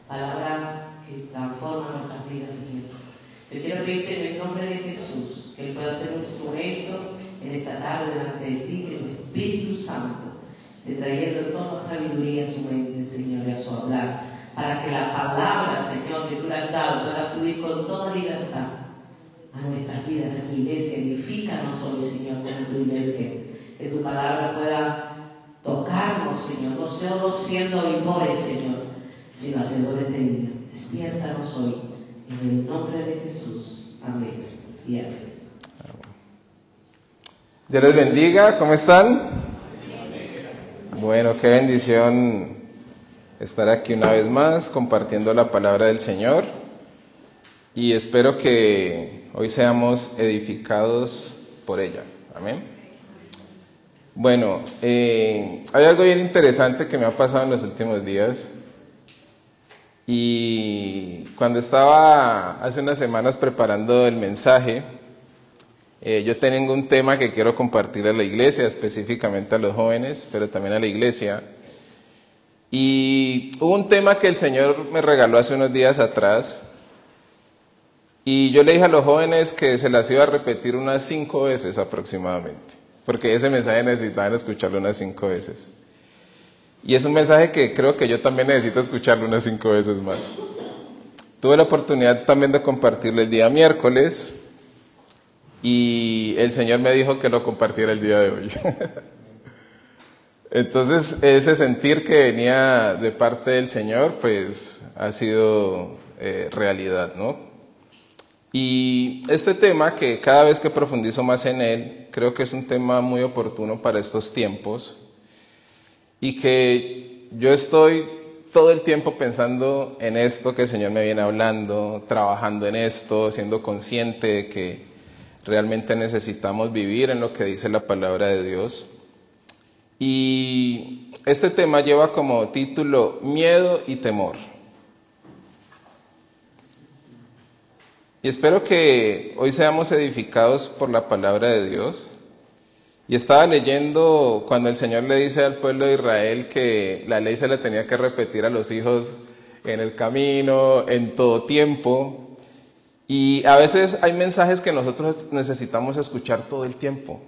palabra que transforma nuestras vidas, Señor. Yo quiero pedirte en el nombre de Jesús que Él pueda ser un instrumento en esta tarde delante de ti, que tu Espíritu Santo te trayendo toda sabiduría a su mente, Señor, y a su hablar, para que la palabra, Señor, que tú le has dado pueda fluir con toda libertad a nuestras vidas, a tu iglesia. Edifícanos hoy, Señor, con tu iglesia, que tu palabra pueda tocarnos, Señor, no solo siendo oidores, Señor, sino hacedores de vida. Despiértanos hoy, en el nombre de Jesús. Amén y amén. Dios les bendiga, ¿cómo están? Bueno, qué bendición estar aquí una vez más compartiendo la palabra del Señor, y espero que hoy seamos edificados por ella. Amén. Bueno, hay algo bien interesante que me ha pasado en los últimos días, y cuando estaba hace unas semanas preparando el mensaje, yo tengo un tema que quiero compartir a la iglesia, específicamente a los jóvenes, pero también a la iglesia. Y hubo un tema que el Señor me regaló hace unos días atrás, y yo le dije a los jóvenes que se las iba a repetir unas 5 veces aproximadamente, porque ese mensaje necesitaban escucharlo unas 5 veces. Y es un mensaje que creo que yo también necesito escucharlo unas 5 veces más. Tuve la oportunidad también de compartirlo el día miércoles, y el Señor me dijo que lo compartiera el día de hoy. Entonces, ese sentir que venía de parte del Señor, pues, ha sido realidad, ¿no? Y este tema, que cada vez que profundizo más en él, creo que es un tema muy oportuno para estos tiempos, y que yo estoy todo el tiempo pensando en esto que el Señor me viene hablando, trabajando en esto, siendo consciente de que realmente necesitamos vivir en lo que dice la palabra de Dios. Y este tema lleva como título Miedo y Temor. Y espero que hoy seamos edificados por la palabra de Dios. Y estaba leyendo cuando el Señor le dice al pueblo de Israel que la ley se la tenía que repetir a los hijos en el camino, en todo tiempo. Y a veces hay mensajes que nosotros necesitamos escuchar todo el tiempo.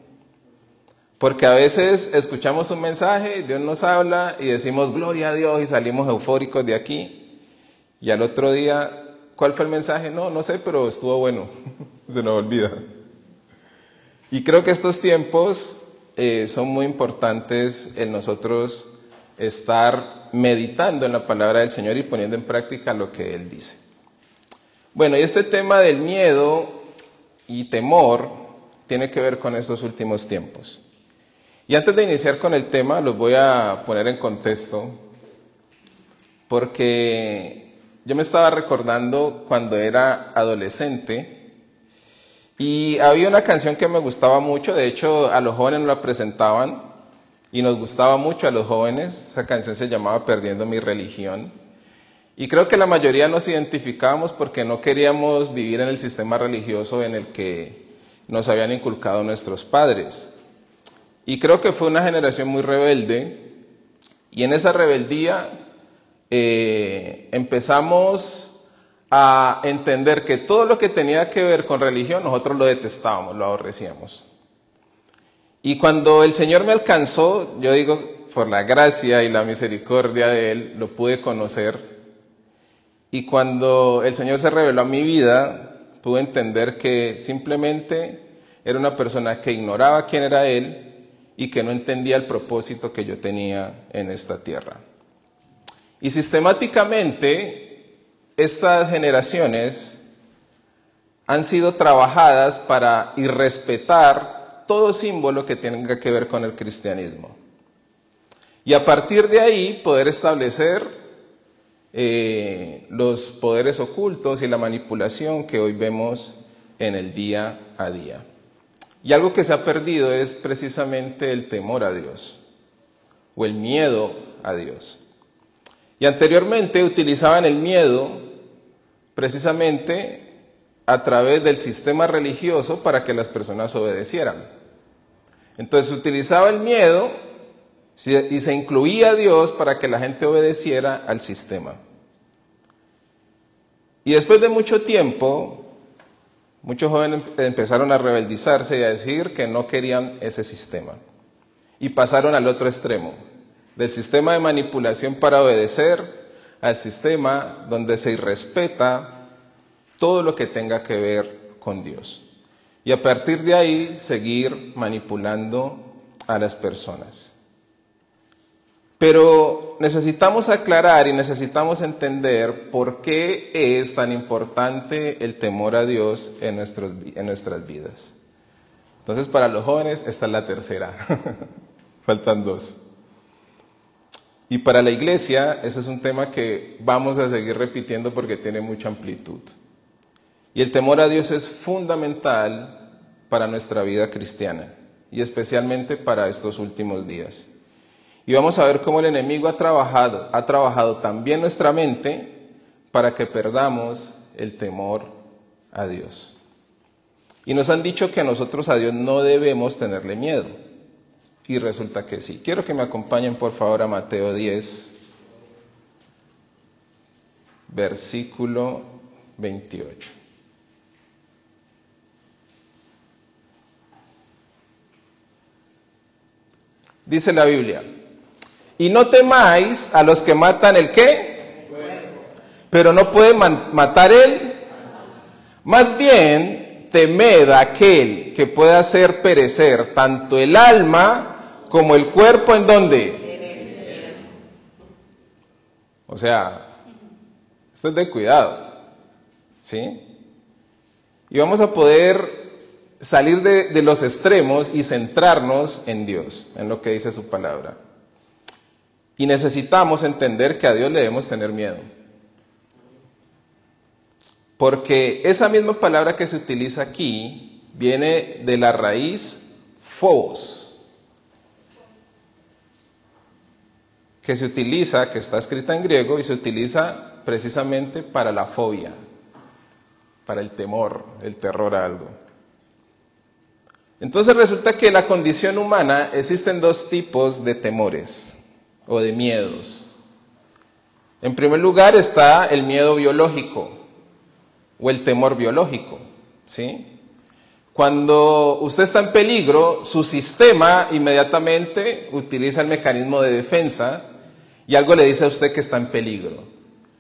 Porque a veces escuchamos un mensaje, Dios nos habla y decimos gloria a Dios y salimos eufóricos de aquí. Y al otro día, ¿cuál fue el mensaje? No sé, pero estuvo bueno. Se nos olvida. Y creo que estos tiempos son muy importantes en nosotros estar meditando en la palabra del Señor y poniendo en práctica lo que Él dice. Bueno, y este tema del miedo y temor tiene que ver con estos últimos tiempos. Y antes de iniciar con el tema, los voy a poner en contexto, porque yo me estaba recordando cuando era adolescente, y había una canción que me gustaba mucho. De hecho, a los jóvenes nos la presentaban, y nos gustaba mucho a los jóvenes. Esa canción se llamaba Perdiendo mi religión. Y creo que la mayoría nos identificábamos porque no queríamos vivir en el sistema religioso en el que nos habían inculcado nuestros padres. Y creo que fue una generación muy rebelde, y en esa rebeldía empezamos a entender que todo lo que tenía que ver con religión nosotros lo detestábamos, lo aborrecíamos. Y cuando el Señor me alcanzó, yo digo, por la gracia y la misericordia de Él, lo pude conocer. Y cuando el Señor se reveló a mi vida, pude entender que simplemente era una persona que ignoraba quién era Él y que no entendía el propósito que yo tenía en esta tierra. Y sistemáticamente, estas generaciones han sido trabajadas para irrespetar todo símbolo que tenga que ver con el cristianismo. Y a partir de ahí poder establecer los poderes ocultos y la manipulación que hoy vemos en el día a día. Y algo que se ha perdido es precisamente el temor a Dios, o el miedo a Dios. Y anteriormente utilizaban el miedo precisamente a través del sistema religioso para que las personas obedecieran. Entonces se utilizaba el miedo y se incluía a Dios para que la gente obedeciera al sistema. Y después de mucho tiempo, muchos jóvenes empezaron a rebeldizarse y a decir que no querían ese sistema. Y pasaron al otro extremo, del sistema de manipulación para obedecer al sistema donde se irrespeta todo lo que tenga que ver con Dios. Y a partir de ahí seguir manipulando a las personas. Pero necesitamos aclarar y necesitamos entender por qué es tan importante el temor a Dios en nuestras vidas. Entonces, para los jóvenes, esta es la tercera. Faltan dos. Y para la iglesia, ese es un tema que vamos a seguir repitiendo porque tiene mucha amplitud. Y el temor a Dios es fundamental para nuestra vida cristiana, y especialmente para estos últimos días. Y vamos a ver cómo el enemigo ha trabajado también nuestra mente para que perdamos el temor a Dios. Y nos han dicho que nosotros a Dios no debemos tenerle miedo. Y resulta que sí. Quiero que me acompañen por favor a Mateo 10, versículo 28. Dice la Biblia: y no temáis a los que matan el ¿qué? Pero no pueden matar él. Más bien, temed a aquel que pueda hacer perecer tanto el alma como el cuerpo, ¿en dónde? O sea, esto es de cuidado, ¿sí? Y vamos a poder salir de los extremos y centrarnos en Dios, en lo que dice su palabra. Y necesitamos entender que a Dios le debemos tener miedo. Porque esa misma palabra que se utiliza aquí viene de la raíz phobos, que se utiliza, que está escrita en griego y se utiliza precisamente para la fobia, para el temor, el terror a algo. Entonces resulta que en la condición humana existen dos tipos de temores o de miedos. En primer lugar está el miedo biológico o el temor biológico, ¿sí? Cuando usted está en peligro, su sistema inmediatamente utiliza el mecanismo de defensa y algo le dice a usted que está en peligro.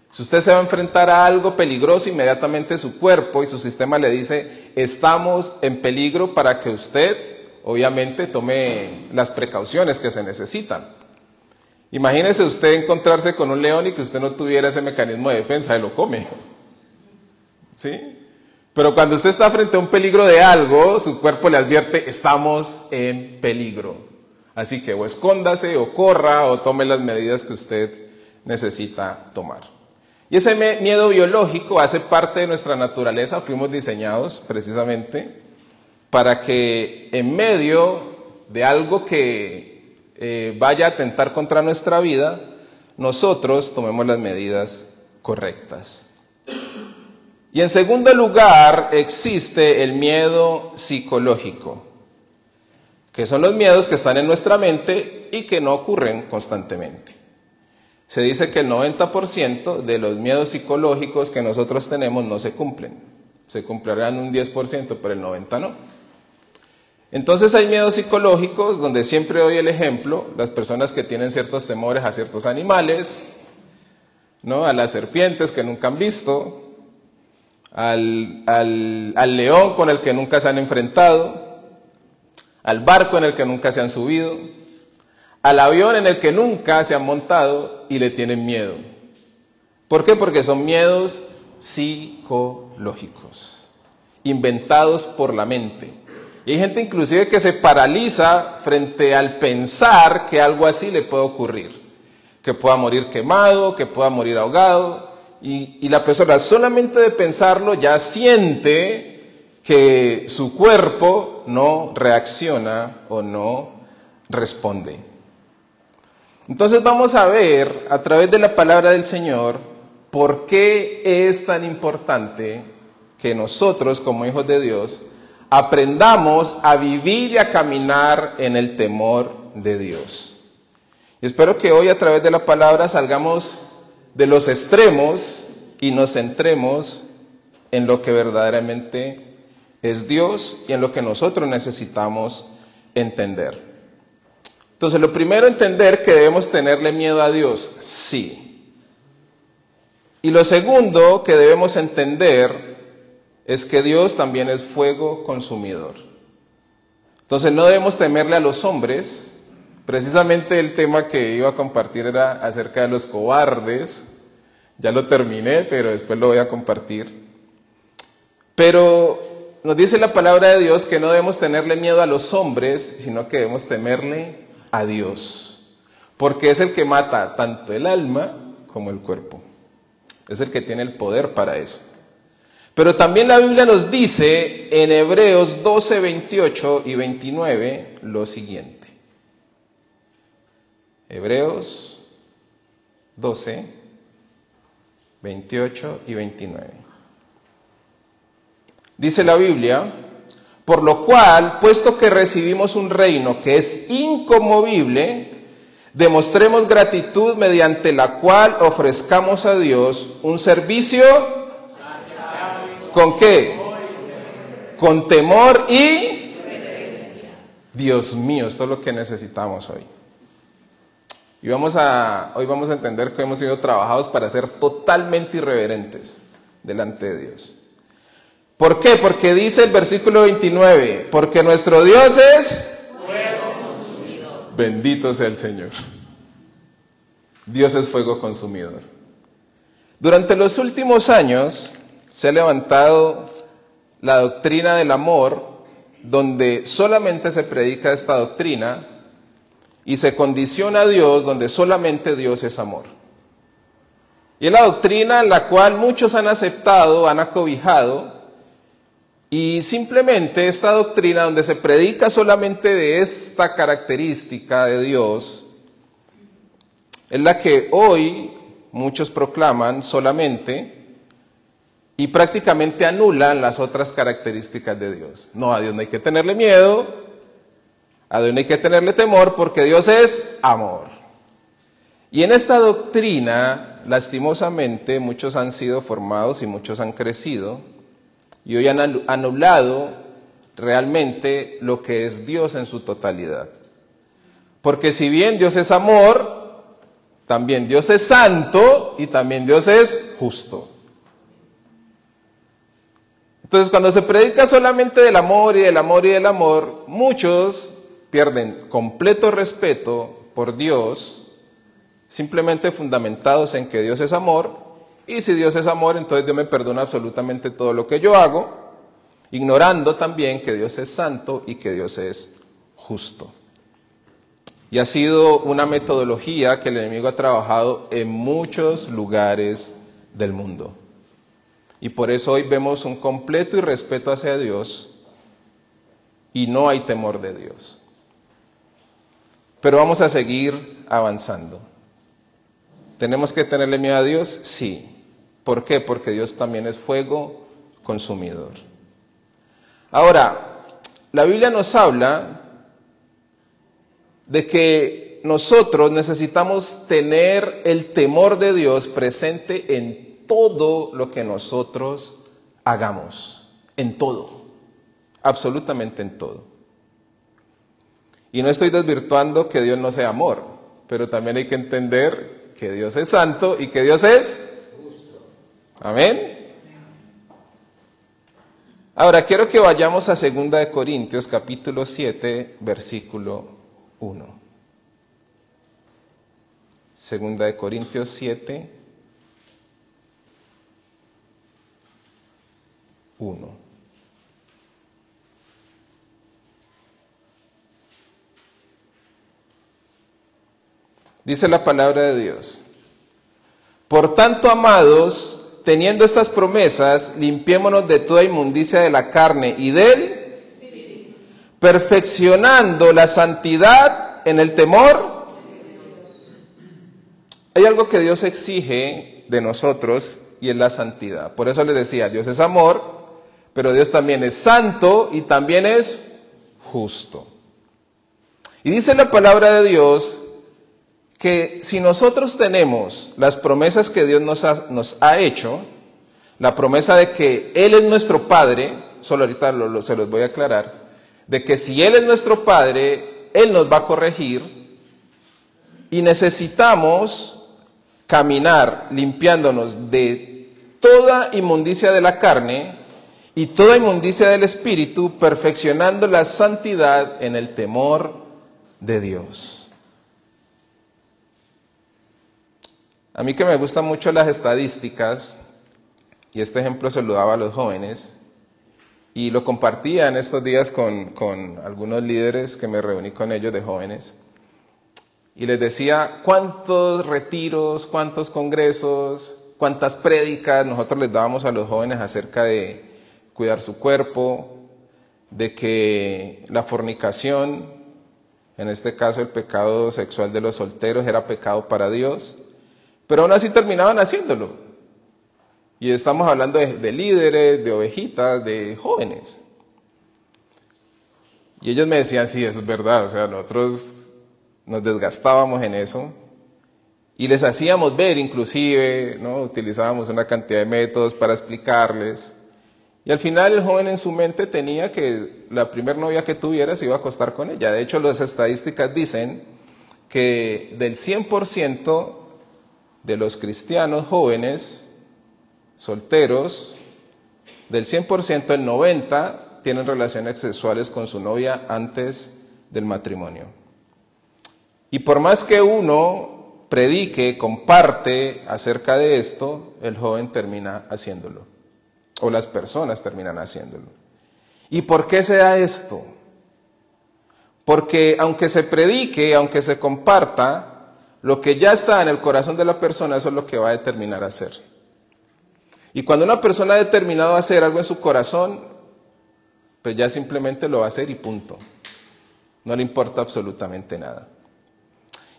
Si usted se va a enfrentar a algo peligroso, inmediatamente su cuerpo y su sistema le dice: estamos en peligro, para que usted, obviamente, tome las precauciones que se necesitan. Imagínese usted encontrarse con un león y que usted no tuviera ese mecanismo de defensa, él lo come, ¿sí? Pero cuando usted está frente a un peligro de algo, su cuerpo le advierte: estamos en peligro. Así que o escóndase, o corra, o tome las medidas que usted necesita tomar. Y ese miedo biológico hace parte de nuestra naturaleza. Fuimos diseñados precisamente para que en medio de algo que vaya a atentar contra nuestra vida, nosotros tomemos las medidas correctas. Y en segundo lugar existe el miedo psicológico, que son los miedos que están en nuestra mente y que no ocurren constantemente. Se dice que el 90% de los miedos psicológicos que nosotros tenemos no se cumplen. Se cumplirán un 10%, pero el 90% no. Entonces hay miedos psicológicos donde siempre doy el ejemplo: las personas que tienen ciertos temores a ciertos animales, ¿no? A las serpientes que nunca han visto, al león con el que nunca se han enfrentado, al barco en el que nunca se han subido, al avión en el que nunca se han montado y le tienen miedo. ¿Por qué? Porque son miedos psicológicos, inventados por la mente. Y hay gente inclusive que se paraliza frente al pensar que algo así le puede ocurrir, que pueda morir quemado, que pueda morir ahogado, y la persona solamente de pensarlo ya siente que su cuerpo no reacciona o no responde. Entonces vamos a ver a través de la palabra del Señor por qué es tan importante que nosotros como hijos de Dios aprendamos a vivir y a caminar en el temor de Dios. Y espero que hoy a través de la palabra salgamos de los extremos y nos centremos en lo que verdaderamente es Dios y en lo que nosotros necesitamos entender. Entonces, lo primero, entender que debemos tenerle miedo a Dios, sí. Y lo segundo que debemos entender es que Dios también es fuego consumidor. Entonces, no debemos temerle a los hombres. Precisamente el tema que iba a compartir era acerca de los cobardes. Ya lo terminé, pero después lo voy a compartir. Pero nos dice la palabra de Dios que no debemos tenerle miedo a los hombres, sino que debemos temerle a Dios. Porque es el que mata tanto el alma como el cuerpo. Es el que tiene el poder para eso. Pero también la Biblia nos dice en Hebreos 12, 28 y 29 lo siguiente. Hebreos 12, 28 y 29. Dice la Biblia: por lo cual, puesto que recibimos un reino que es inconmovible, demostremos gratitud mediante la cual ofrezcamos a Dios un servicio. ¿Con qué? Con temor y... Dios mío, esto es lo que necesitamos hoy. Y hoy vamos a entender que hemos sido trabajados para ser totalmente irreverentes delante de Dios. ¿Por qué? Porque dice el versículo 29, porque nuestro Dios es fuego consumidor. Bendito sea el Señor. Dios es fuego consumidor. Durante los últimos años se ha levantado la doctrina del amor, donde solamente se predica esta doctrina, y se condiciona a Dios donde solamente Dios es amor. Y es la doctrina en la cual muchos han aceptado, han acobijado, y simplemente esta doctrina donde se predica solamente de esta característica de Dios, es la que hoy muchos proclaman solamente y prácticamente anulan las otras características de Dios. No, a Dios no hay que tenerle miedo, a Dios no hay que tenerle temor, porque Dios es amor. Y en esta doctrina, lastimosamente, muchos han sido formados y muchos han crecido, y hoy han anulado realmente lo que es Dios en su totalidad. Porque si bien Dios es amor, también Dios es santo y también Dios es justo. Entonces, cuando se predica solamente del amor y del amor y del amor, muchos pierden completo respeto por Dios, simplemente fundamentados en que Dios es amor, y si Dios es amor, entonces Dios me perdona absolutamente todo lo que yo hago, ignorando también que Dios es santo y que Dios es justo. Y ha sido una metodología que el enemigo ha trabajado en muchos lugares del mundo. Y por eso hoy vemos un completo irrespeto hacia Dios y no hay temor de Dios. Pero vamos a seguir avanzando. ¿Tenemos que tenerle miedo a Dios? Sí. ¿Por qué? Porque Dios también es fuego consumidor. Ahora, la Biblia nos habla de que nosotros necesitamos tener el temor de Dios presente en todo lo que nosotros hagamos. En todo. Absolutamente en todo. Y no estoy desvirtuando que Dios no sea amor, pero también hay que entender que Dios es santo y que Dios es justo. Amén. Ahora quiero que vayamos a 2 de Corintios capítulo 7, versículo 1. 2 de Corintios 7, 1. Dice la palabra de Dios: por tanto, amados, teniendo estas promesas, limpiémonos de toda inmundicia de la carne y del espíritu, perfeccionando la santidad en el temor. Hay algo que Dios exige de nosotros y es la santidad. Por eso les decía, Dios es amor, pero Dios también es santo y también es justo. Y dice la palabra de Dios que si nosotros tenemos las promesas que Dios nos ha hecho, la promesa de que Él es nuestro Padre, solo ahorita se los voy a aclarar, de que si Él es nuestro Padre, Él nos va a corregir, y necesitamos caminar limpiándonos de toda inmundicia de la carne y toda inmundicia del espíritu, perfeccionando la santidad en el temor de Dios. A mí que me gustan mucho las estadísticas, y este ejemplo se lo daba a los jóvenes, y lo compartía en estos días con algunos líderes que me reuní con ellos de jóvenes, y les decía cuántos retiros, cuántos congresos, cuántas prédicas nosotros les dábamos a los jóvenes acerca de cuidar su cuerpo, de que la fornicación, en este caso el pecado sexual de los solteros, era pecado para Dios, pero aún así terminaban haciéndolo. Y estamos hablando de líderes, de ovejitas, de jóvenes. Y ellos me decían, sí, eso es verdad, o sea, nosotros nos desgastábamos en eso. Y les hacíamos ver, inclusive, ¿no? Utilizábamos una cantidad de métodos para explicarles. Y al final el joven en su mente tenía que la primera novia que tuviera se iba a acostar con ella. De hecho, las estadísticas dicen que del 100% de los cristianos jóvenes, solteros, del 100%, el 90% tienen relaciones sexuales con su novia antes del matrimonio. Y por más que uno predique, comparte acerca de esto, el joven termina haciéndolo, o las personas terminan haciéndolo. ¿Y por qué se da esto? Porque aunque se predique, aunque se comparta, lo que ya está en el corazón de la persona, eso es lo que va a determinar hacer. Y cuando una persona ha determinado hacer algo en su corazón, pues ya simplemente lo va a hacer y punto. No le importa absolutamente nada.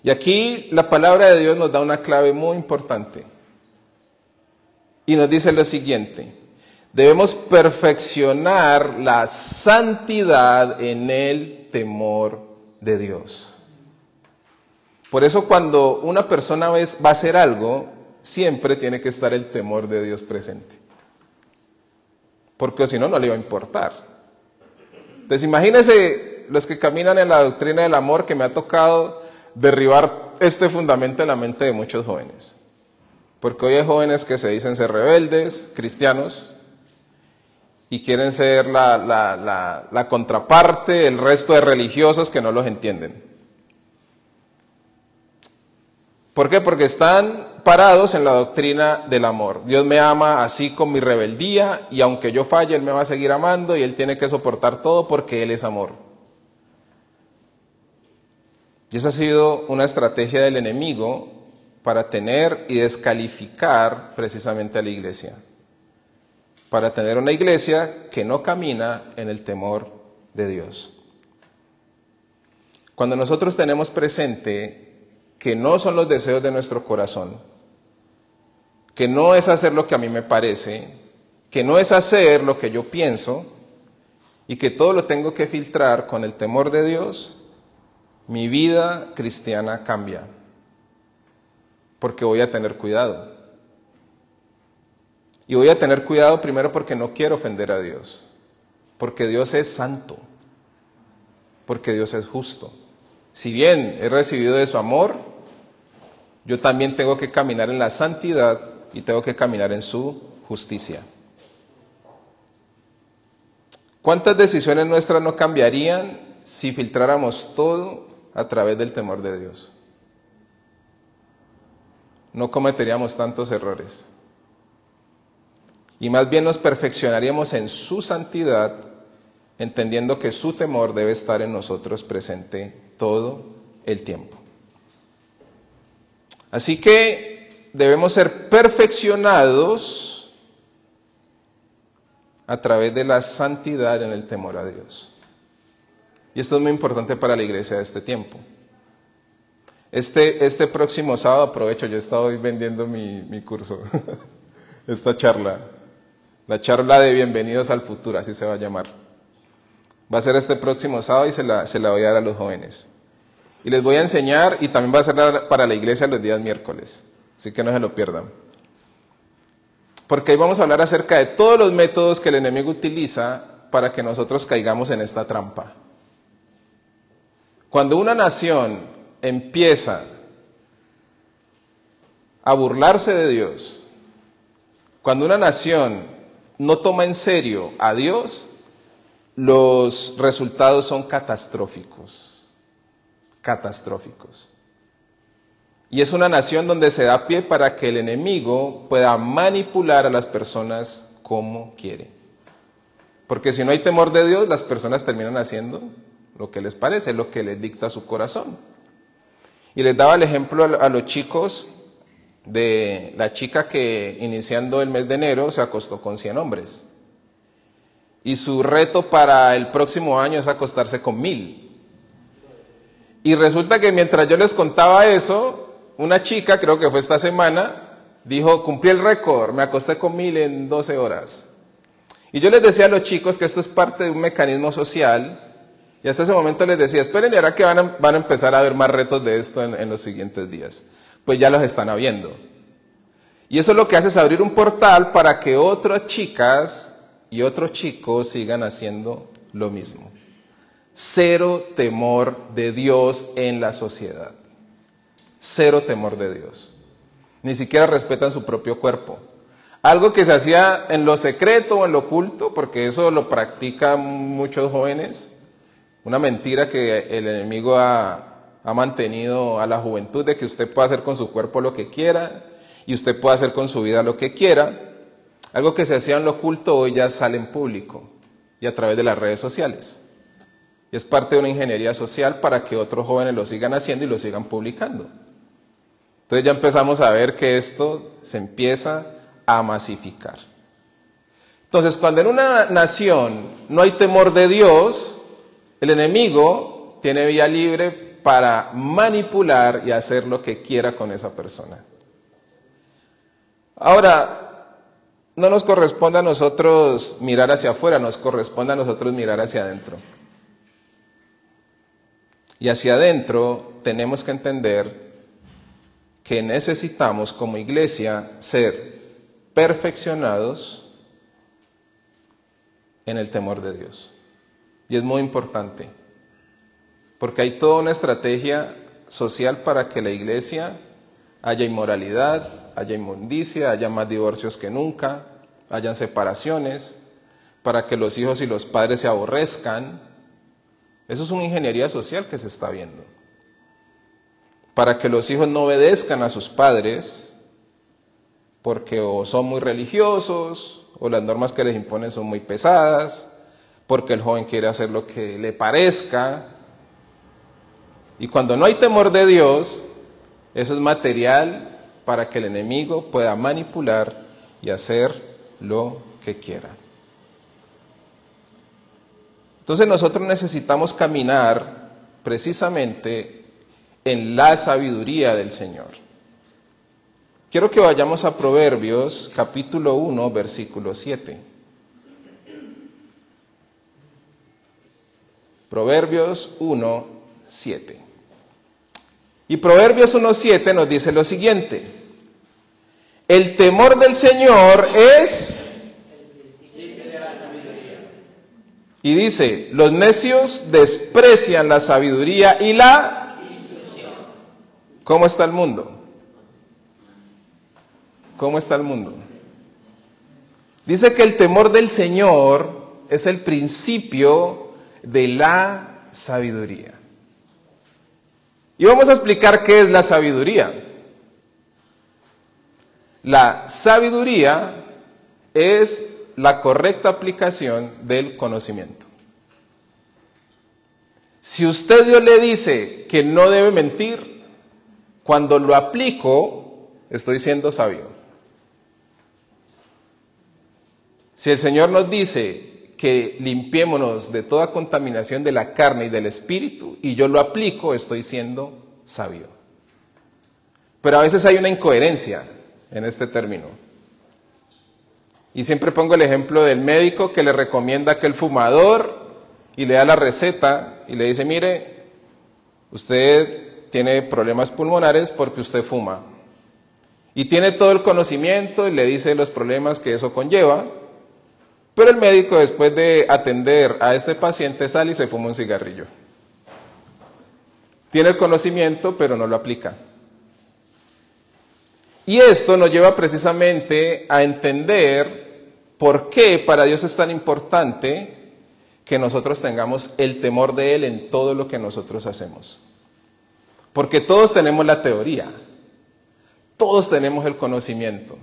Y aquí la palabra de Dios nos da una clave muy importante. Y nos dice lo siguiente: debemos perfeccionar la santidad en el temor de Dios. Por eso cuando una persona va a hacer algo, siempre tiene que estar el temor de Dios presente. Porque si no, no le va a importar. Entonces imagínense los que caminan en la doctrina del amor, que me ha tocado derribar este fundamento en la mente de muchos jóvenes. Porque hoy hay jóvenes que se dicen ser rebeldes, cristianos, y quieren ser la contraparte, el resto de religiosos que no los entienden. ¿Por qué? Porque están parados en la doctrina del amor. Dios me ama así con mi rebeldía, y aunque yo falle, Él me va a seguir amando, y Él tiene que soportar todo porque Él es amor. Y esa ha sido una estrategia del enemigo para tener y descalificar precisamente a la iglesia. Para tener una iglesia que no camina en el temor de Dios. Cuando nosotros tenemos presente que no son los deseos de nuestro corazón, que no es hacer lo que a mí me parece, que no es hacer lo que yo pienso, y que todo lo tengo que filtrar con el temor de Dios, mi vida cristiana cambia, porque voy a tener cuidado. Y voy a tener cuidado primero porque no quiero ofender a Dios, porque Dios es santo, porque Dios es justo. Si bien he recibido de su amor, yo también tengo que caminar en la santidad y tengo que caminar en su justicia. ¿Cuántas decisiones nuestras no cambiarían si filtráramos todo a través del temor de Dios? No cometeríamos tantos errores. Y más bien nos perfeccionaríamos en su santidad, entendiendo que su temor debe estar en nosotros presente todo el tiempo. Así que debemos ser perfeccionados a través de la santidad en el temor a Dios. Y esto es muy importante para la iglesia de este tiempo. Este próximo sábado, aprovecho, yo he estado hoy vendiendo mi curso, esta charla, la charla de Bienvenidos al Futuro, así se va a llamar. Va a ser este próximo sábado y se la voy a dar a los jóvenes. Y les voy a enseñar, y también va a ser para la iglesia los días miércoles, así que no se lo pierdan. Porque ahí vamos a hablar acerca de todos los métodos que el enemigo utiliza para que nosotros caigamos en esta trampa. Cuando una nación empieza a burlarse de Dios, cuando una nación no toma en serio a Dios, los resultados son catastróficos. Catastróficos. Y es una nación donde se da pie para que el enemigo pueda manipular a las personas como quiere. Porque si no hay temor de Dios, las personas terminan haciendo lo que les parece, lo que les dicta su corazón. Y les daba el ejemplo a los chicos de la chica que iniciando el mes de enero se acostó con 100 hombres. Y su reto para el próximo año es acostarse con 1000. Y resulta que mientras yo les contaba eso, una chica, creo que fue esta semana, dijo, cumplí el récord, me acosté con 1000 en 12 horas. Y yo les decía a los chicos que esto es parte de un mecanismo social, y hasta ese momento les decía, esperen, y ahora que van a empezar a haber más retos de esto en los siguientes días. Pues ya los están habiendo. Y eso lo que hace es abrir un portal para que otras chicas y otros chicos sigan haciendo lo mismo. Cero temor de Dios en la sociedad. Cero temor de Dios. Ni siquiera respetan su propio cuerpo. Algo que se hacía en lo secreto o en lo oculto, porque eso lo practican muchos jóvenes. Una mentira que el enemigo ha mantenido a la juventud, de que usted puede hacer con su cuerpo lo que quiera y usted puede hacer con su vida lo que quiera. Algo que se hacía en lo oculto hoy ya sale en público y a través de las redes sociales. Y es parte de una ingeniería social para que otros jóvenes lo sigan haciendo y lo sigan publicando. Entonces ya empezamos a ver que esto se empieza a masificar. Entonces, cuando en una nación no hay temor de Dios, el enemigo tiene vía libre para manipular y hacer lo que quiera con esa persona. Ahora, no nos corresponde a nosotros mirar hacia afuera, nos corresponde a nosotros mirar hacia adentro. Y hacia adentro tenemos que entender que necesitamos como iglesia ser perfeccionados en el temor de Dios. Y es muy importante, porque hay toda una estrategia social para que la iglesia haya inmoralidad, haya inmundicia, haya más divorcios que nunca, hayan separaciones, para que los hijos y los padres se aborrezcan. Eso es una ingeniería social que se está viendo. Para que los hijos no obedezcan a sus padres, porque o son muy religiosos, o las normas que les imponen son muy pesadas, porque el joven quiere hacer lo que le parezca. Y cuando no hay temor de Dios, eso es material para que el enemigo pueda manipular y hacer lo que quiera. Entonces nosotros necesitamos caminar precisamente en la sabiduría del Señor. Quiero que vayamos a Proverbios, capítulo 1, versículo 7. Proverbios 1, 7. Y Proverbios 1, 7 nos dice lo siguiente: el temor del Señor es... Y dice, los necios desprecian la sabiduría y la... ¿Cómo está el mundo? ¿Cómo está el mundo? Dice que el temor del Señor es el principio de la sabiduría. Y vamos a explicar qué es la sabiduría. La sabiduría es la correcta aplicación del conocimiento. Si usted Dios le dice que no debe mentir, cuando lo aplico, estoy siendo sabio. Si el Señor nos dice que limpiémonos de toda contaminación de la carne y del espíritu, y yo lo aplico, estoy siendo sabio. Pero a veces hay una incoherencia en este término. Y siempre pongo el ejemplo del médico que le recomienda que el fumador, y le da la receta, y le dice, mire, Usted tiene problemas pulmonares porque usted fuma. Y tiene todo el conocimiento y le dice los problemas que eso conlleva, pero el médico, después de atender a este paciente, sale y se fuma un cigarrillo. Tiene el conocimiento, pero no lo aplica. Y esto nos lleva precisamente a entender por qué para Dios es tan importante que nosotros tengamos el temor de Él en todo lo que nosotros hacemos. Porque todos tenemos la teoría, todos tenemos el conocimiento.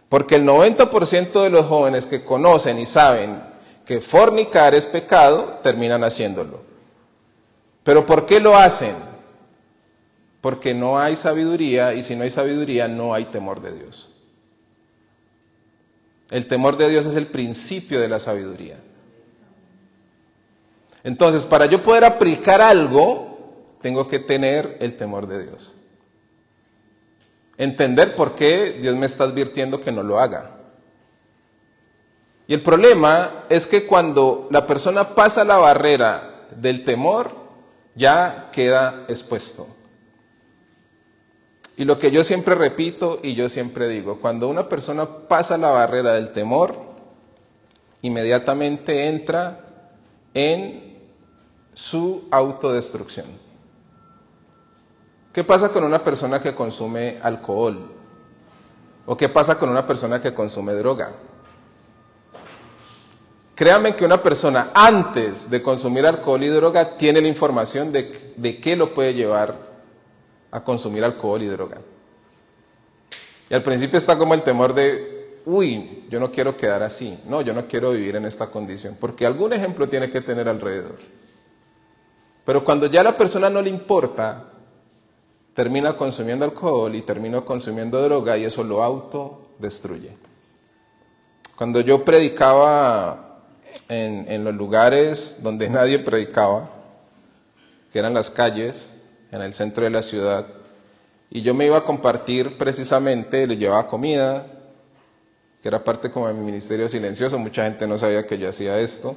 Porque el 90% de los jóvenes que conocen y saben que fornicar es pecado, terminan haciéndolo. ¿Pero por qué lo hacen? Porque no hay sabiduría, y si no hay sabiduría, no hay temor de Dios. El temor de Dios es el principio de la sabiduría. Entonces, para yo poder aplicar algo, tengo que tener el temor de Dios. Entender por qué Dios me está advirtiendo que no lo haga. Y el problema es que cuando la persona pasa la barrera del temor, ya queda expuesto. Y lo que yo siempre repito y yo siempre digo, cuando una persona pasa la barrera del temor, inmediatamente entra en su autodestrucción. ¿Qué pasa con una persona que consume alcohol? ¿O qué pasa con una persona que consume droga? Créanme que una persona antes de consumir alcohol y droga tiene la información de qué lo puede llevar a consumir alcohol y droga. Y al principio está como el temor de, uy, yo no quiero quedar así, no, yo no quiero vivir en esta condición, porque algún ejemplo tiene que tener alrededor. Pero cuando ya a la persona no le importa, termina consumiendo alcohol y termina consumiendo droga y eso lo autodestruye. Cuando yo predicaba en los lugares donde nadie predicaba, que eran las calles, en el centro de la ciudad, y yo me iba a compartir precisamente, les llevaba comida, que era parte como de mi ministerio silencioso, mucha gente no sabía que yo hacía esto,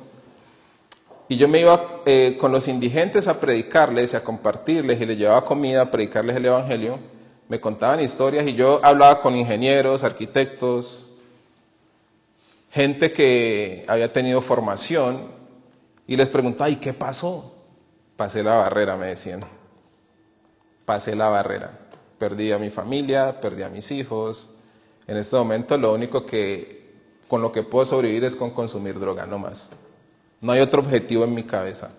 y yo me iba con los indigentes a predicarles y a compartirles, y les llevaba comida, a predicarles el evangelio, me contaban historias, y yo hablaba con ingenieros, arquitectos, gente que había tenido formación, y les preguntaba, ¿y qué pasó? Pasé la barrera, me decían. Pasé la barrera. Perdí a mi familia, perdí a mis hijos. En este momento lo único con lo que puedo sobrevivir es con consumir droga, no más. No hay otro objetivo en mi cabeza.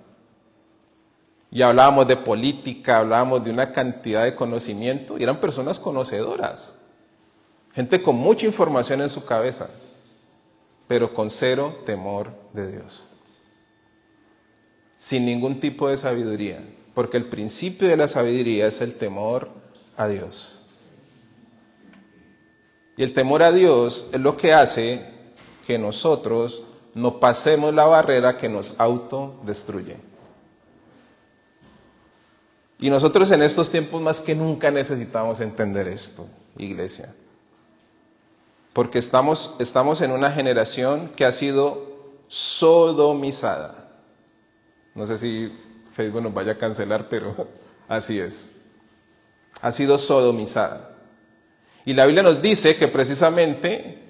Y hablábamos de política, hablábamos de una cantidad de conocimiento, y eran personas conocedoras. Gente con mucha información en su cabeza, pero con cero temor de Dios. Sin ningún tipo de sabiduría. Porque el principio de la sabiduría es el temor a Dios. Y el temor a Dios es lo que hace que nosotros no pasemos la barrera que nos autodestruye. Y nosotros en estos tiempos más que nunca necesitamos entender esto, iglesia. Porque estamos en una generación que ha sido sodomizada. No sé si Facebook nos vaya a cancelar, pero así es. Ha sido sodomizada. Y la Biblia nos dice que precisamente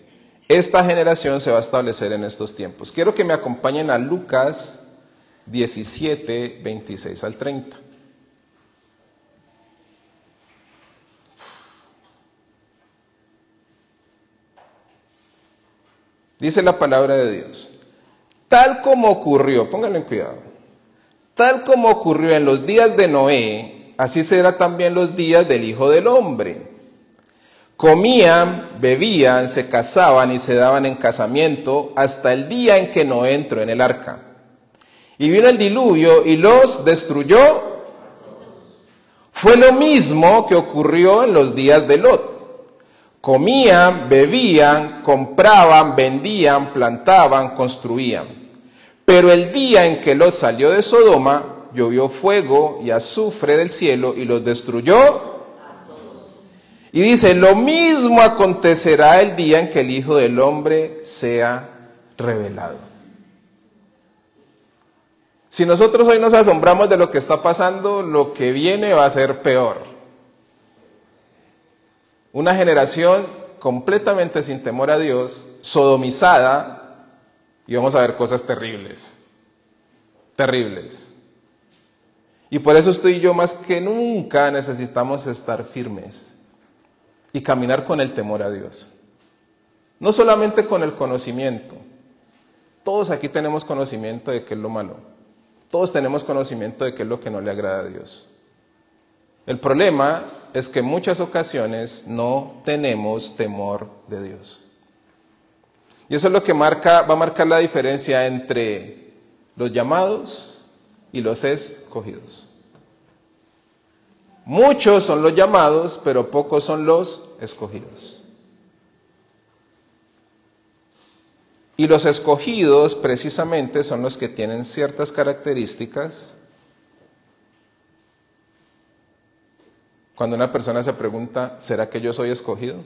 esta generación se va a establecer en estos tiempos. Quiero que me acompañen a Lucas 17, 26 al 30. Dice la palabra de Dios. Tal como ocurrió, pónganle cuidado, tal como ocurrió en los días de Noé, así será también los días del Hijo del Hombre. Comían, bebían, se casaban y se daban en casamiento hasta el día en que Noé entró en el arca. Y vino el diluvio y los destruyó. Fue lo mismo que ocurrió en los días de Lot. Comían, bebían, compraban, vendían, plantaban, construían. Pero el día en que Lot salió de Sodoma, llovió fuego y azufre del cielo y los destruyó. Y dice, lo mismo acontecerá el día en que el Hijo del Hombre sea revelado. Si nosotros hoy nos asombramos de lo que está pasando, lo que viene va a ser peor. Una generación completamente sin temor a Dios, sodomizada, y vamos a ver cosas terribles. Terribles. Y por eso usted y yo más que nunca necesitamos estar firmes y caminar con el temor a Dios. No solamente con el conocimiento. Todos aquí tenemos conocimiento de qué es lo malo. Todos tenemos conocimiento de qué es lo que no le agrada a Dios. El problema es que en muchas ocasiones no tenemos temor de Dios. Y eso es lo que va a marcar la diferencia entre los llamados y los escogidos. Muchos son los llamados, pero pocos son los escogidos. Y los escogidos precisamente son los que tienen ciertas características. Cuando una persona se pregunta, ¿será que yo soy escogido?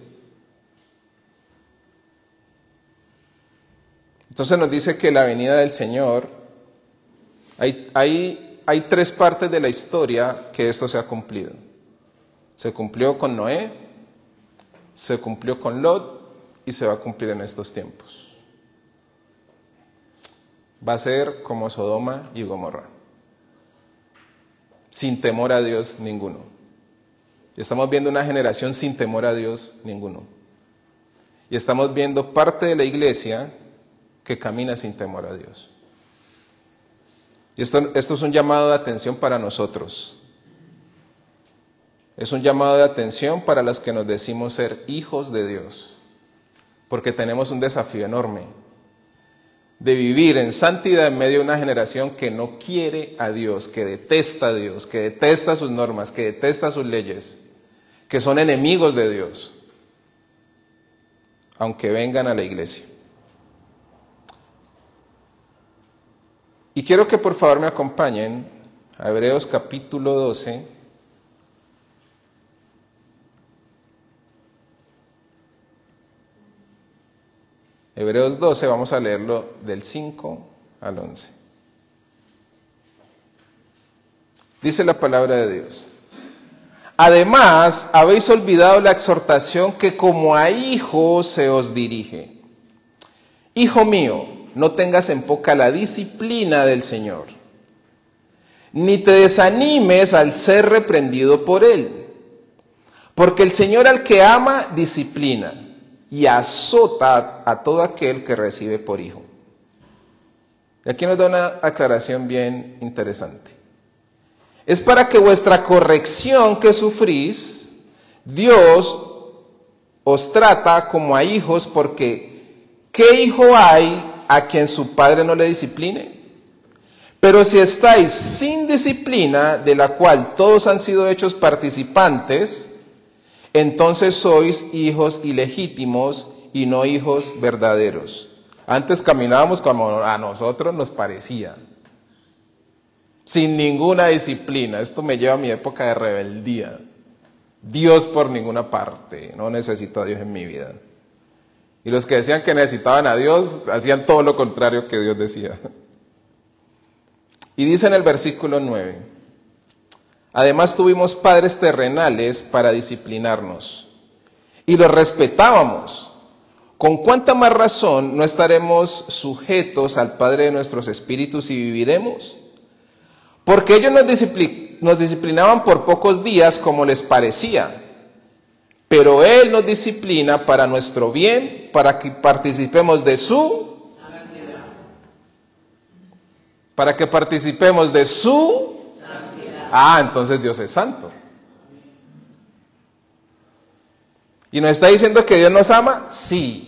Entonces nos dice que la venida del Señor, hay tres partes de la historia que esto se ha cumplido. Se cumplió con Noé, se cumplió con Lot y se va a cumplir en estos tiempos. Va a ser como Sodoma y Gomorra, sin temor a Dios ninguno. Y estamos viendo una generación sin temor a Dios ninguno. Y estamos viendo parte de la iglesia que camina sin temor a Dios. Y esto es un llamado de atención para nosotros. Es un llamado de atención para los que nos decimos ser hijos de Dios. Porque tenemos un desafío enorme de vivir en santidad en medio de una generación que no quiere a Dios, que detesta a Dios, que detesta sus normas, que detesta sus leyes, que son enemigos de Dios, aunque vengan a la iglesia. Y quiero que por favor me acompañen a Hebreos capítulo 12. Hebreos 12, vamos a leerlo del 5 al 11. Dice la palabra de Dios. Además, habéis olvidado la exhortación que como a hijos se os dirige. Hijo mío, no tengas en poca la disciplina del Señor, ni te desanimes al ser reprendido por Él. Porque el Señor al que ama, disciplina y azota a todo aquel que recibe por hijo. Y aquí nos da una aclaración bien interesante. Es para que vuestra corrección que sufrís, Dios os trata como a hijos, porque ¿qué hijo hay a quien su padre no le discipline? Pero si estáis sin disciplina, de la cual todos han sido hechos participantes, entonces sois hijos ilegítimos y no hijos verdaderos. Antes caminábamos como a nosotros nos parecía, sin ninguna disciplina. Esto me lleva a mi época de rebeldía. Dios por ninguna parte, no necesito a Dios en mi vida. Y los que decían que necesitaban a Dios, hacían todo lo contrario que Dios decía. Y dice en el versículo 9, además tuvimos padres terrenales para disciplinarnos, y los respetábamos. ¿Con cuánta más razón no estaremos sujetos al Padre de nuestros espíritus y viviremos? Porque ellos nos disciplinaban por pocos días como les parecía, pero Él nos disciplina para nuestro bien, para que participemos de su santidad. Para que participemos de su santidad. Entonces Dios es santo. ¿Y nos está diciendo que Dios nos ama? Sí.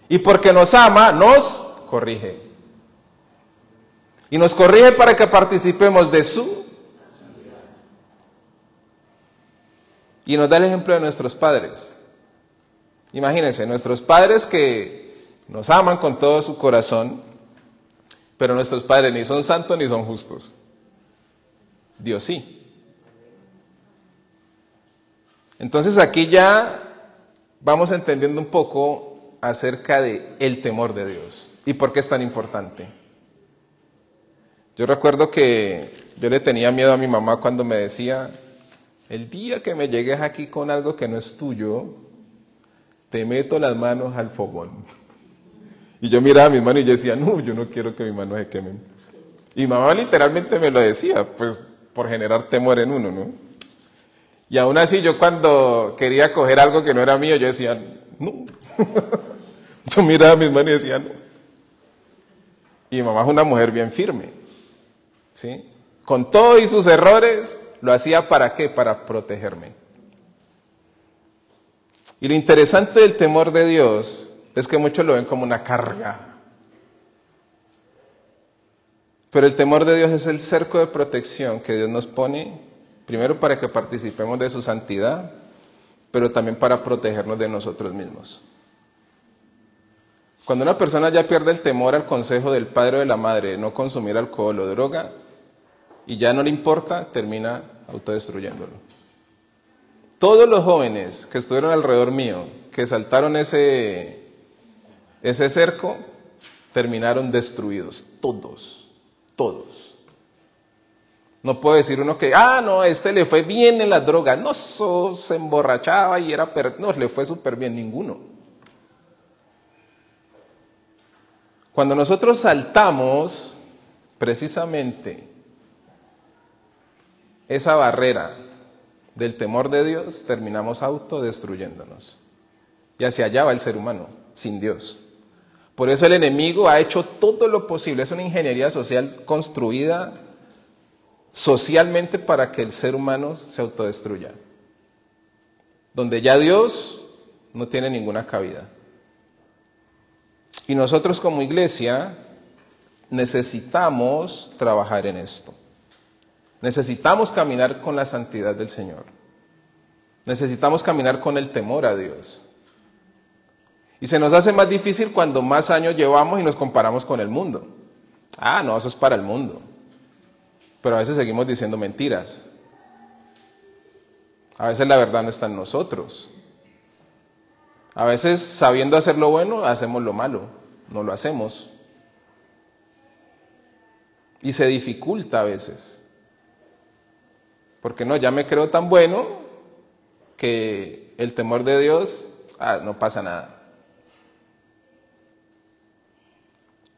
Y porque nos ama, nos corrige. Y nos corrige para que participemos de su santidad. Y nos da el ejemplo de nuestros padres. Imagínense, nuestros padres que nos aman con todo su corazón, pero nuestros padres ni son santos ni son justos. Dios sí. Entonces aquí ya vamos entendiendo un poco acerca de el temor de Dios y por qué es tan importante. Yo recuerdo que yo le tenía miedo a mi mamá cuando me decía, el día que me llegues aquí con algo que no es tuyo, te meto las manos al fogón. Y yo miraba mis manos y yo decía, no, yo no quiero que mis manos se quemen. Y mi mamá literalmente me lo decía, pues por generar temor en uno, ¿no? Y aún así yo cuando quería coger algo que no era mío, yo decía, no. Yo miraba mis manos y decía, no. Y mi mamá es una mujer bien firme, ¿sí? Con todo y sus errores, lo hacía ¿para qué? Para protegerme. Y lo interesante del temor de Dios es que muchos lo ven como una carga. Pero el temor de Dios es el cerco de protección que Dios nos pone, primero para que participemos de su santidad, pero también para protegernos de nosotros mismos. Cuando una persona ya pierde el temor al consejo del padre o de la madre de no consumir alcohol o droga, y ya no le importa, termina autodestruyéndolo. Todos los jóvenes que estuvieron alrededor mío, que saltaron ese cerco, terminaron destruidos, todos. No puede decir uno que, no, le fue bien en las drogas, no, se emborrachaba y no, le fue súper bien, ninguno. Cuando nosotros saltamos precisamente esa barrera del temor de Dios, terminamos autodestruyéndonos. Y hacia allá va el ser humano, sin Dios. Por eso el enemigo ha hecho todo lo posible, es una ingeniería social construida socialmente para que el ser humano se autodestruya. Donde ya Dios no tiene ninguna cabida. Y nosotros como iglesia necesitamos trabajar en esto. Necesitamos caminar con la santidad del Señor. Necesitamos caminar con el temor a Dios. Y se nos hace más difícil cuando más años llevamos y nos comparamos con el mundo. No, eso es para el mundo. Pero a veces seguimos diciendo mentiras. A veces la verdad no está en nosotros. A veces sabiendo hacer lo bueno, hacemos lo malo. No lo hacemos. Y se dificulta a veces. Porque no, ya me creo tan bueno que el temor de Dios, no pasa nada.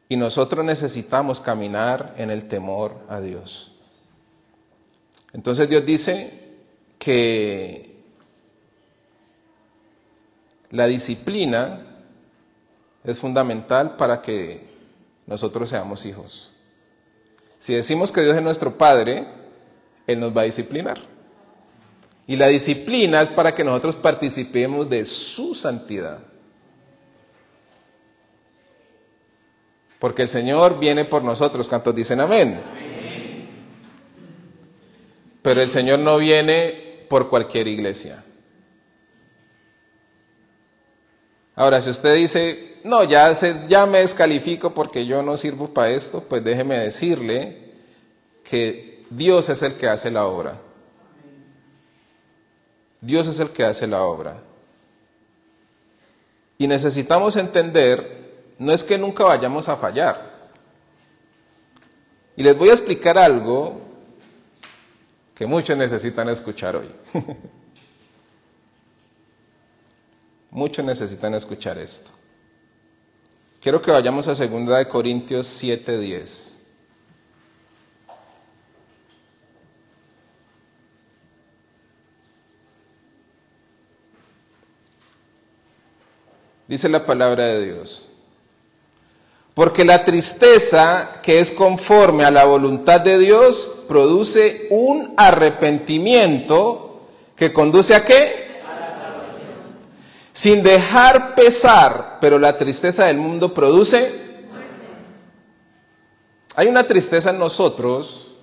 Y nosotros necesitamos caminar en el temor a Dios. Entonces Dios dice que la disciplina es fundamental para que nosotros seamos hijos. Si decimos que Dios es nuestro Padre, Él nos va a disciplinar. Y la disciplina es para que nosotros participemos de su santidad. Porque el Señor viene por nosotros. ¿Cuántos dicen amén? Amén. Pero el Señor no viene por cualquier iglesia. Ahora, si usted dice, no, ya me descalifico porque yo no sirvo para esto, pues déjeme decirle que Dios es el que hace la obra. Dios es el que hace la obra. Y necesitamos entender, no es que nunca vayamos a fallar. Y les voy a explicar algo que muchos necesitan escuchar hoy. Muchos necesitan escuchar esto. Quiero que vayamos a 2 Corintios 7:10. Dice la palabra de Dios. Porque la tristeza que es conforme a la voluntad de Dios produce un arrepentimiento que conduce ¿a qué? A la salvación. Sin dejar pesar, pero la tristeza del mundo produce muerte. Hay una tristeza en nosotros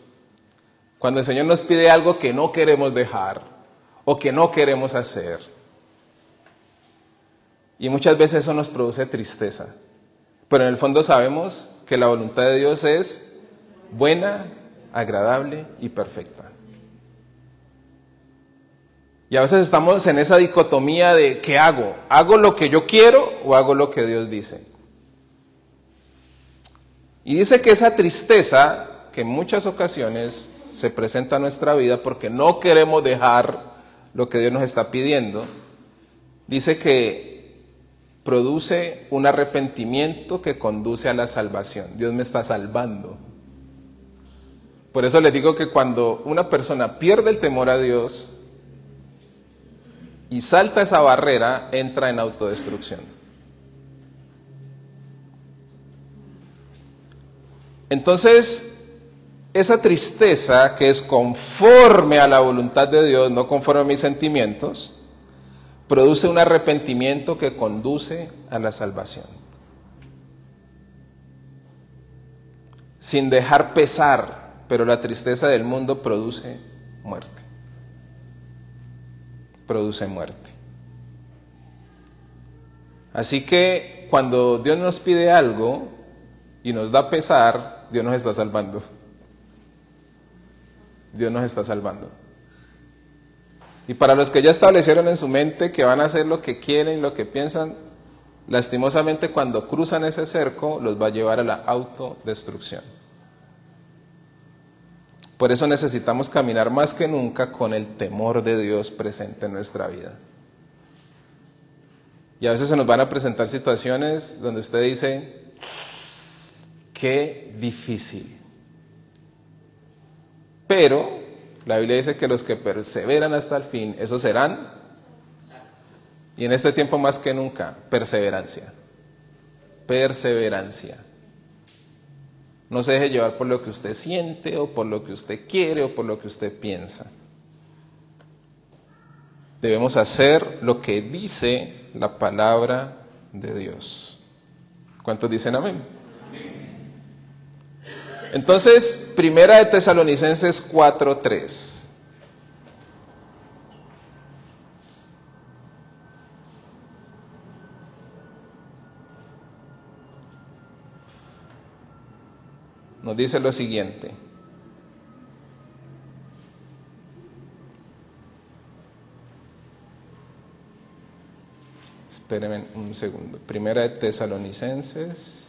cuando el Señor nos pide algo que no queremos dejar o que no queremos hacer. Y muchas veces eso nos produce tristeza. Pero en el fondo sabemos que la voluntad de Dios es buena, agradable y perfecta. Y a veces estamos en esa dicotomía de ¿qué hago? ¿Hago lo que yo quiero o hago lo que Dios dice? Y dice que esa tristeza que en muchas ocasiones se presenta a nuestra vida porque no queremos dejar lo que Dios nos está pidiendo, dice que produce un arrepentimiento que conduce a la salvación. Dios me está salvando. Por eso les digo que cuando una persona pierde el temor a Dios y salta esa barrera, entra en autodestrucción. Entonces, esa tristeza que es conforme a la voluntad de Dios, no conforme a mis sentimientos, produce un arrepentimiento que conduce a la salvación. Sin dejar pesar, pero la tristeza del mundo produce muerte. Produce muerte. Así que cuando Dios nos pide algo y nos da pesar, Dios nos está salvando. Dios nos está salvando. Y para los que ya establecieron en su mente que van a hacer lo que quieren y lo que piensan, lastimosamente cuando cruzan ese cerco los va a llevar a la autodestrucción. Por eso necesitamos caminar más que nunca con el temor de Dios presente en nuestra vida. Y a veces se nos van a presentar situaciones donde usted dice, qué difícil. Pero la Biblia dice que los que perseveran hasta el fin, esos serán, y en este tiempo más que nunca, perseverancia. Perseverancia. No se deje llevar por lo que usted siente, o por lo que usted quiere, o por lo que usted piensa. Debemos hacer lo que dice la palabra de Dios. ¿Cuántos dicen amén? Entonces, Primera de Tesalonicenses 4:3. Nos dice lo siguiente. Espérenme un segundo. Primera de Tesalonicenses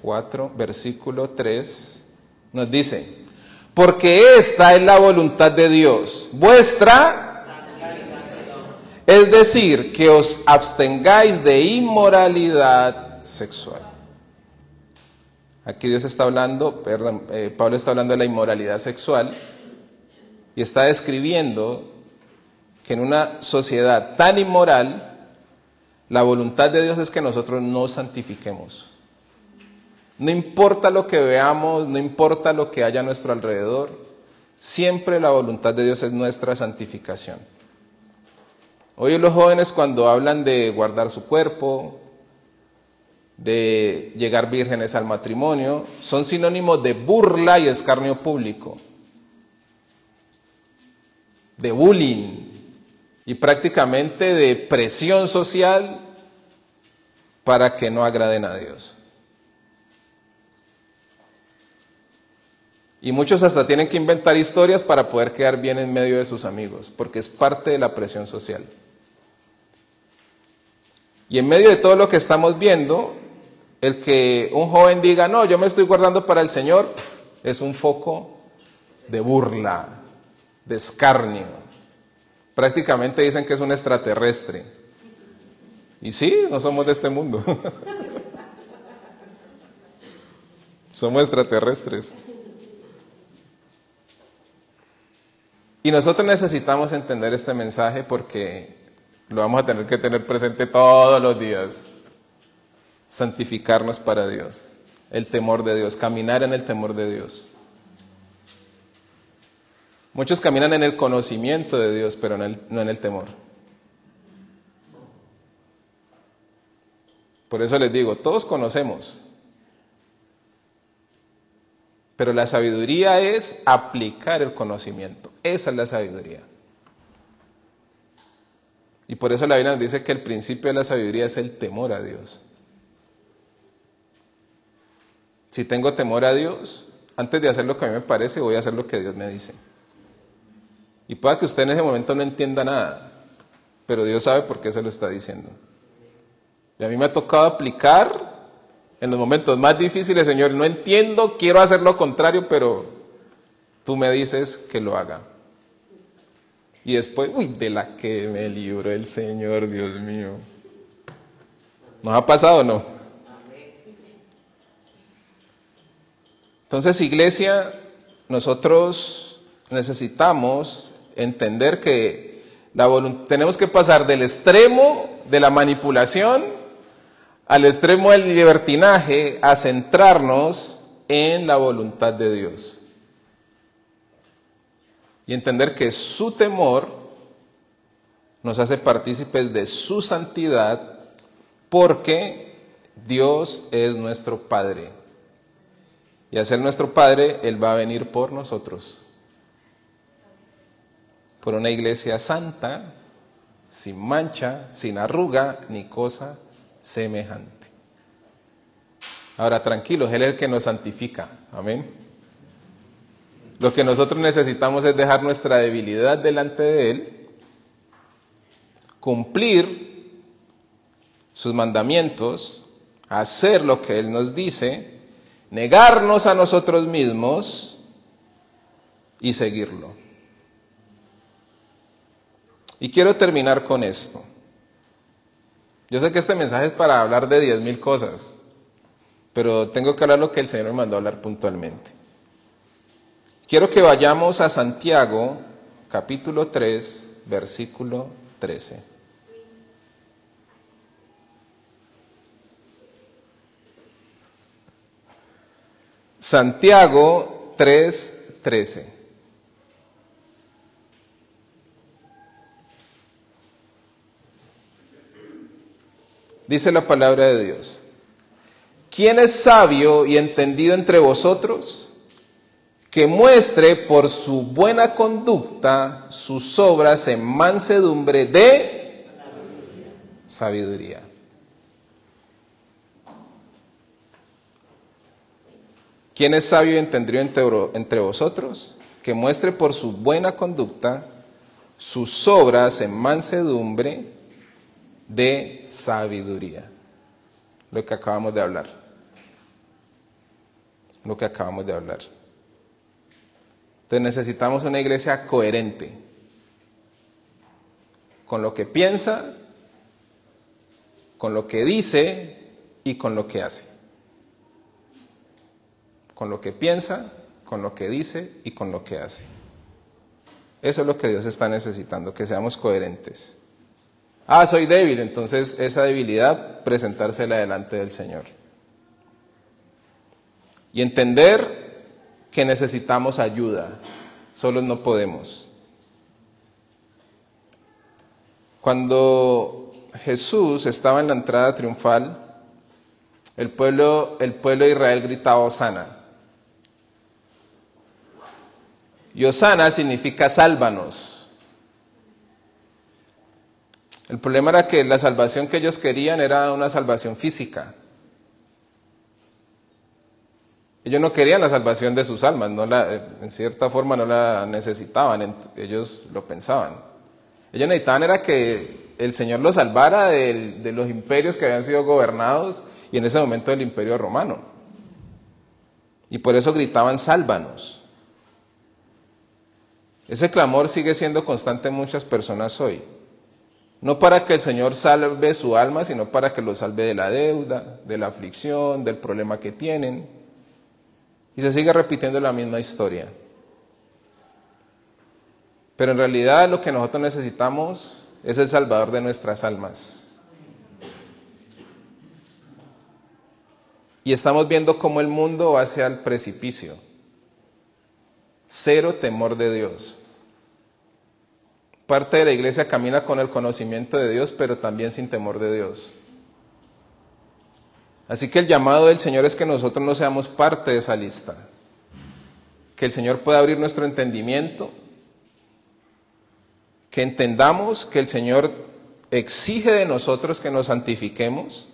4, versículo 3, nos dice, porque esta es la voluntad de Dios, vuestra, es decir, que os abstengáis de inmoralidad sexual. Aquí Dios está hablando, Pablo está hablando de la inmoralidad sexual y está describiendo que en una sociedad tan inmoral, la voluntad de Dios es que nosotros nos santifiquemos. No importa lo que veamos, no importa lo que haya a nuestro alrededor, siempre la voluntad de Dios es nuestra santificación. Hoy los jóvenes cuando hablan de guardar su cuerpo, de llegar vírgenes al matrimonio, son sinónimos de burla y escarnio público, de bullying y prácticamente de presión social para que no agraden a Dios. Y muchos hasta tienen que inventar historias para poder quedar bien en medio de sus amigos, porque es parte de la presión social. Y en medio de todo lo que estamos viendo, el que un joven diga, no, yo me estoy guardando para el Señor, es un foco de burla, de escarnio. Prácticamente dicen que es un extraterrestre. Y sí, no somos de este mundo. Somos extraterrestres. Y nosotros necesitamos entender este mensaje porque lo vamos a tener que tener presente todos los días. Santificarnos para Dios, el temor de Dios, caminar en el temor de Dios. Muchos caminan en el conocimiento de Dios, pero no en el temor. Por eso les digo, todos conocemos, pero la sabiduría es aplicar el conocimiento. Esa es la sabiduría. Y por eso la Biblia nos dice que el principio de la sabiduría es el temor a Dios. Si tengo temor a Dios, antes de hacer lo que a mí me parece, voy a hacer lo que Dios me dice. Y pueda que usted en ese momento no entienda nada, pero Dios sabe por qué se lo está diciendo. Y a mí me ha tocado aplicar En los momentos más difíciles, Señor, no entiendo, quiero hacer lo contrario, pero tú me dices que lo haga. Y después, de la que me libró el Señor, Dios mío. ¿Nos ha pasado o no? Entonces, iglesia, nosotros necesitamos entender que tenemos que pasar del extremo de la manipulación al extremo del libertinaje a centrarnos en la voluntad de Dios. Y entender que su temor nos hace partícipes de su santidad porque Dios es nuestro Padre. Y al ser nuestro Padre, Él va a venir por nosotros. Por una iglesia santa, sin mancha, sin arruga, ni cosa semejante. Ahora, tranquilos, Él es el que nos santifica. Amén. Lo que nosotros necesitamos es dejar nuestra debilidad delante de Él, cumplir sus mandamientos, hacer lo que Él nos dice, negarnos a nosotros mismos y seguirlo. Y quiero terminar con esto. Yo sé que este mensaje es para hablar de 10,000 cosas, pero tengo que hablar lo que el Señor me mandó a hablar puntualmente. Quiero que vayamos a Santiago, capítulo 3, versículo 13. Santiago 3, 13. Dice la palabra de Dios: ¿quién es sabio y entendido entre vosotros? Que muestre por su buena conducta sus obras en mansedumbre de sabiduría. ¿Quién es sabio y entendido entre vosotros? Que muestre por su buena conducta sus obras en mansedumbre de sabiduría. Lo que acabamos de hablar. Lo que acabamos de hablar. Entonces necesitamos una iglesia coherente con lo que piensa, con lo que dice y con lo que hace. Con lo que piensa, con lo que dice y con lo que hace. Eso es lo que Dios está necesitando, que seamos coherentes. Soy débil, entonces esa debilidad presentársela delante del Señor. Y entender que necesitamos ayuda, solos no podemos. Cuando Jesús estaba en la entrada triunfal, el pueblo de Israel gritaba Hosana. Y Hosana significa sálvanos. El problema era que la salvación que ellos querían era una salvación física. Ellos no querían la salvación de sus almas, en cierta forma no la necesitaban, ellos lo pensaban. Ellos necesitaban era que el Señor los salvara de los imperios que habían sido gobernados y en ese momento del imperio romano. Y por eso gritaban, sálvanos. Ese clamor sigue siendo constante en muchas personas hoy. No para que el Señor salve su alma, sino para que lo salve de la deuda, de la aflicción, del problema que tienen. Y se sigue repitiendo la misma historia. Pero en realidad lo que nosotros necesitamos es el Salvador de nuestras almas. Y estamos viendo cómo el mundo va hacia el precipicio. Cero temor de Dios. Parte de la iglesia camina con el conocimiento de Dios, pero también sin temor de Dios. Así que el llamado del Señor es que nosotros no seamos parte de esa lista. Que el Señor pueda abrir nuestro entendimiento, que entendamos que el Señor exige de nosotros que nos santifiquemos,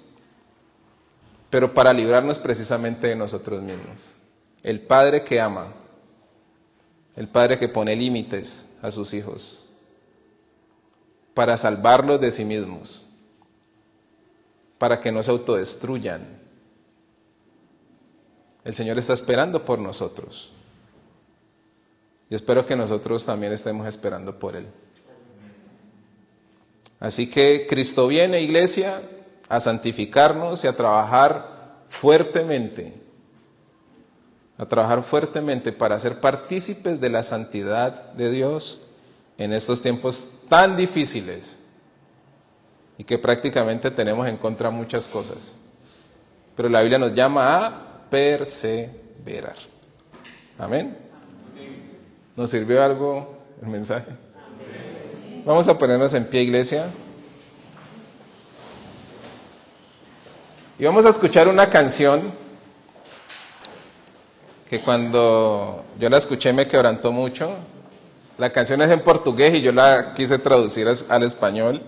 pero para librarnos precisamente de nosotros mismos. El Padre que ama, el Padre que pone límites a sus hijos, para salvarlos de sí mismos, para que no se autodestruyan, El Señor está esperando por nosotros. Y espero que nosotros también estemos esperando por Él. Así que Cristo viene, iglesia, a santificarnos y a trabajar fuertemente. A trabajar fuertemente para ser partícipes de la santidad de Dios en estos tiempos tan difíciles y que prácticamente tenemos en contra muchas cosas. Pero la Biblia nos llama a perseverar. Amén. ¿Nos sirvió algo el mensaje? Vamos a ponernos en pie, iglesia. Y vamos a escuchar una canción que cuando yo la escuché me quebrantó mucho. La canción es en portugués y yo la quise traducir al español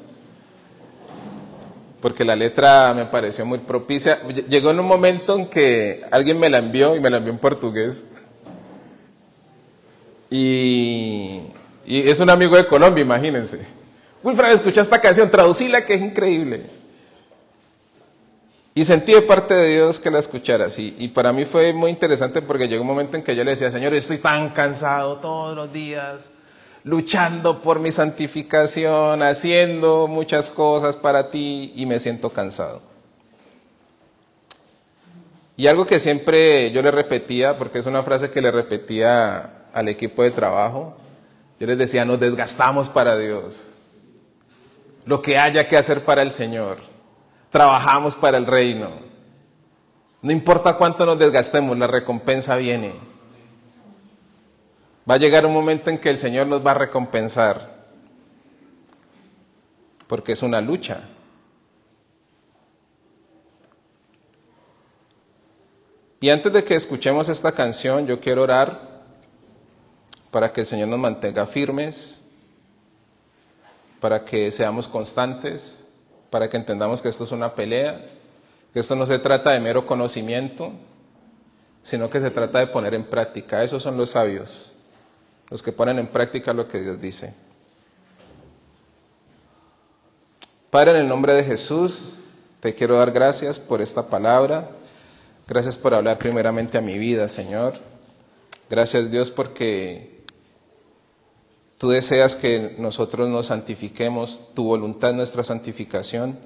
porque la letra me pareció muy propicia. Llegó en un momento en que alguien me la envió y me la envió en portugués. Y es un amigo de Colombia, imagínense. Wilfred, escucha esta canción, traducíla que es increíble. Y sentí de parte de Dios que la escucharas. Y para mí fue muy interesante porque llegó un momento en que yo le decía, Señor, estoy tan cansado todos los días, luchando por mi santificación, haciendo muchas cosas para ti y me siento cansado. Y algo que siempre yo le repetía, porque es una frase que le repetía al equipo de trabajo, yo les decía, nos desgastamos para Dios. Lo que haya que hacer para el Señor. Trabajamos para el reino. No importa cuánto nos desgastemos, la recompensa viene. Va a llegar un momento en que el Señor nos va a recompensar. Porque es una lucha. Y antes de que escuchemos esta canción, yo quiero orar para que el Señor nos mantenga firmes, para que seamos constantes, para que entendamos que esto es una pelea, que esto no se trata de mero conocimiento, sino que se trata de poner en práctica. Esos son los sabios, los que ponen en práctica lo que Dios dice. Padre, en el nombre de Jesús, te quiero dar gracias por esta palabra. Gracias por hablar primeramente a mi vida, Señor. Gracias, Dios, porque tú deseas que nosotros nos santifiquemos, tu voluntad es nuestra santificación,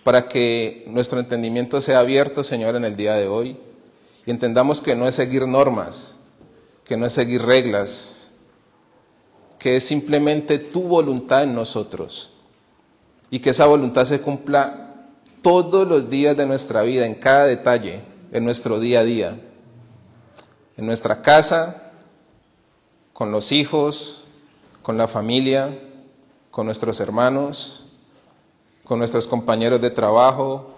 para que nuestro entendimiento sea abierto, Señor, en el día de hoy, y entendamos que no es seguir normas, que no es seguir reglas, que es simplemente tu voluntad en nosotros, y que esa voluntad se cumpla todos los días de nuestra vida, en cada detalle, en nuestro día a día, en nuestra casa, con los hijos, con la familia, con nuestros hermanos, con nuestros compañeros de trabajo,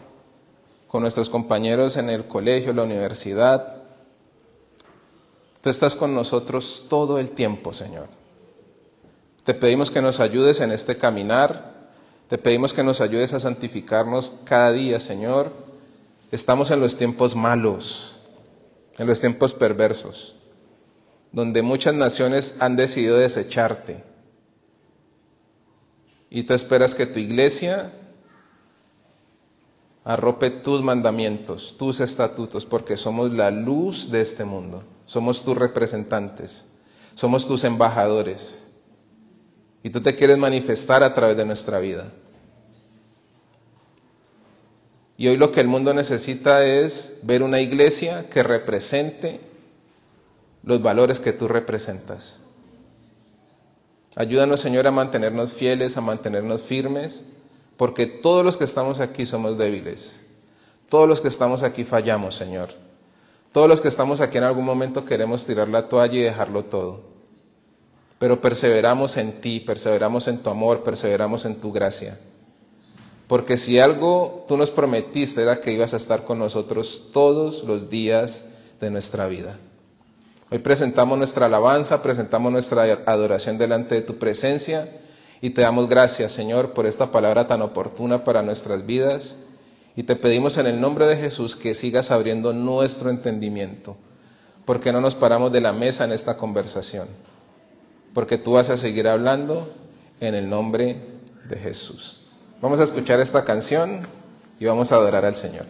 con nuestros compañeros en el colegio, la universidad. Tú estás con nosotros todo el tiempo, Señor. Te pedimos que nos ayudes en este caminar. Te pedimos que nos ayudes a santificarnos cada día, Señor. Estamos en los tiempos malos, en los tiempos perversos, donde muchas naciones han decidido desecharte. Y tú esperas que tu iglesia arrope tus mandamientos, tus estatutos, porque somos la luz de este mundo. Somos tus representantes, somos tus embajadores. Y tú te quieres manifestar a través de nuestra vida. Y hoy lo que el mundo necesita es ver una iglesia que represente los valores que tú representas. Ayúdanos, Señor, a mantenernos fieles, a mantenernos firmes, porque todos los que estamos aquí somos débiles. Todos los que estamos aquí fallamos, Señor. Todos los que estamos aquí en algún momento queremos tirar la toalla y dejarlo todo. Pero perseveramos en ti, perseveramos en tu amor, perseveramos en tu gracia. Porque si algo tú nos prometiste era que ibas a estar con nosotros todos los días de nuestra vida. Hoy presentamos nuestra alabanza, presentamos nuestra adoración delante de tu presencia y te damos gracias, Señor, por esta palabra tan oportuna para nuestras vidas. Y te pedimos en el nombre de Jesús que sigas abriendo nuestro entendimiento, porque no nos paramos de la mesa en esta conversación. Porque tú vas a seguir hablando en el nombre de Jesús. Vamos a escuchar esta canción y vamos a adorar al Señor.